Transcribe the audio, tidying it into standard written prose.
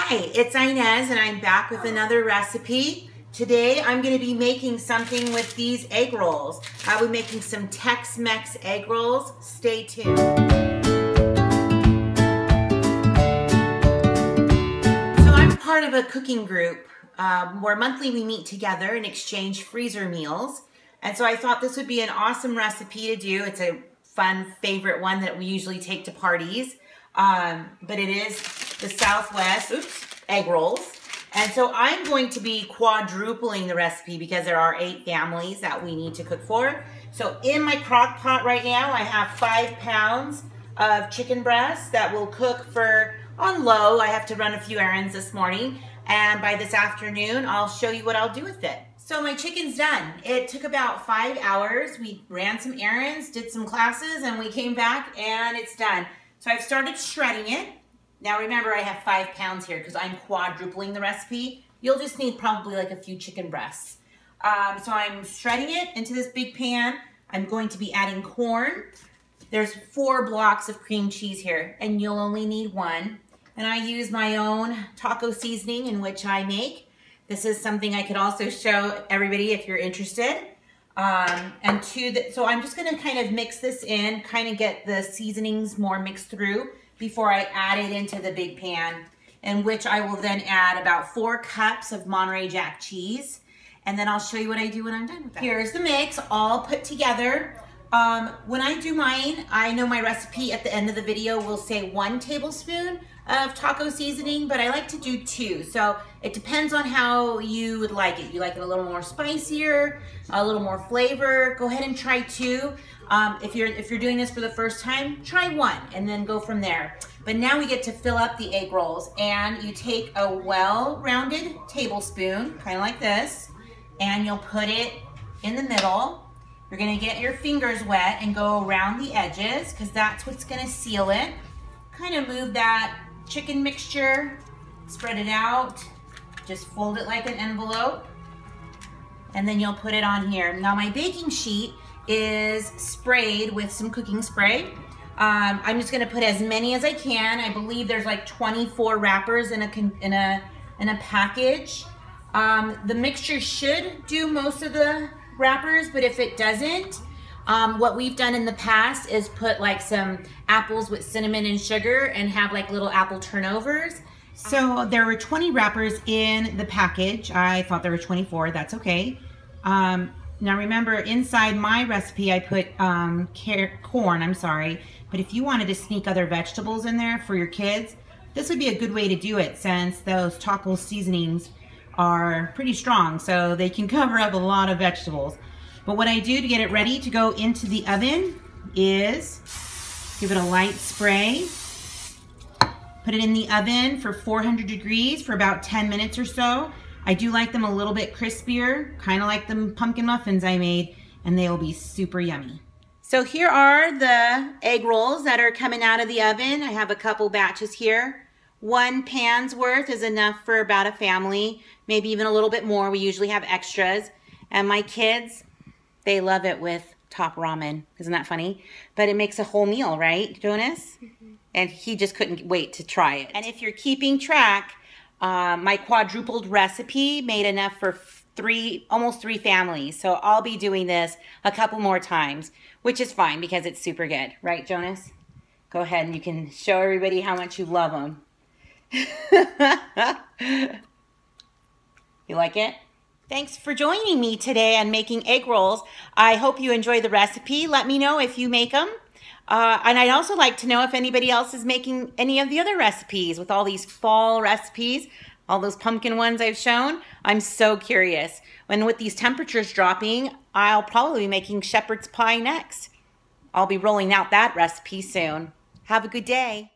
Hi, it's Ines and I'm back with another recipe. Today I'm going to be making something with these egg rolls. I'll be making some Tex Mex egg rolls. Stay tuned. So I'm part of a cooking group where monthly we meet together and exchange freezer meals. And so I thought this would be an awesome recipe to do. It's a fun favorite one that we usually take to parties. But it is the Southwest egg rolls. And so I'm going to be quadrupling the recipe because there are 8 families that we need to cook for. So in my crock pot right now, I have 5 pounds of chicken breast that will cook for on low. I have to run a few errands this morning. And by this afternoon, I'll show you what I'll do with it. So my chicken's done. It took about 5 hours. We ran some errands, did some classes, and we came back and it's done. So I've started shredding it. Now remember, I have 5 pounds here because I'm quadrupling the recipe. You'll just need probably like a few chicken breasts. So I'm shredding it into this big pan. I'm going to be adding corn. There's 4 blocks of cream cheese here, and you'll only need 1. And I use my own taco seasoning in which I make. This is something I could also show everybody if you're interested. So I'm just gonna kind of mix this in, kind of get the seasonings more mixed through before I add it into the big pan, in which I will then add about 4 cups of Monterey Jack cheese. And then I'll show you what I do when I'm done with that. Here's the mix all put together. When I do mine, I know my recipe at the end of the video will say 1 tablespoon of taco seasoning, but I like to do 2. So it depends on how you would like it. You like it a little more spicier, a little more flavor, go ahead and try 2. If you're doing this for the first time, try 1 and then go from there. But now we get to fill up the egg rolls, and you take a well-rounded tablespoon, kind of like this, and you'll put it in the middle. You're gonna get your fingers wet and go around the edges because that's what's gonna seal it. Kind of move that chicken mixture, spread it out, just fold it like an envelope, and then you'll put it on here. Now my baking sheet is sprayed with some cooking spray. I'm just gonna put as many as I can. I believe there's like 24 wrappers in a package. The mixture should do most of the wrappers, but if it doesn't, what we've done in the past is put like some apples with cinnamon and sugar and have like little apple turnovers. So there were 20 wrappers in the package. I thought there were 24, that's okay. Now remember, inside my recipe I put corn, but if you wanted to sneak other vegetables in there for your kids, this would be a good way to do it since those taco seasonings are pretty strong, so they can cover up a lot of vegetables. But what I do to get it ready to go into the oven is give it a light spray, put it in the oven for 400 degrees for about 10 minutes or so. I do like them a little bit crispier, kind of like the pumpkin muffins I made, and they will be super yummy. So here are the egg rolls that are coming out of the oven. I have a couple batches here. 1 pan's worth is enough for about a family, maybe even a little bit more. We usually have extras. And my kids, they love it with top ramen. Isn't that funny? But it makes a whole meal, right, Jonas? Mm-hmm. And he just couldn't wait to try it. And if you're keeping track, my quadrupled recipe made enough for almost 3 families. So I'll be doing this a couple more times, which is fine because it's super good. Right, Jonas? Go ahead and you can show everybody how much you love them. You like it? Thanks for joining me today on making egg rolls. I hope you enjoy the recipe. Let me know if you make them. And I'd also like to know if anybody else is making any of the other recipes with all these fall recipes, all those pumpkin ones I've shown. I'm so curious. And with these temperatures dropping, I'll probably be making shepherd's pie next. I'll be rolling out that recipe soon. Have a good day.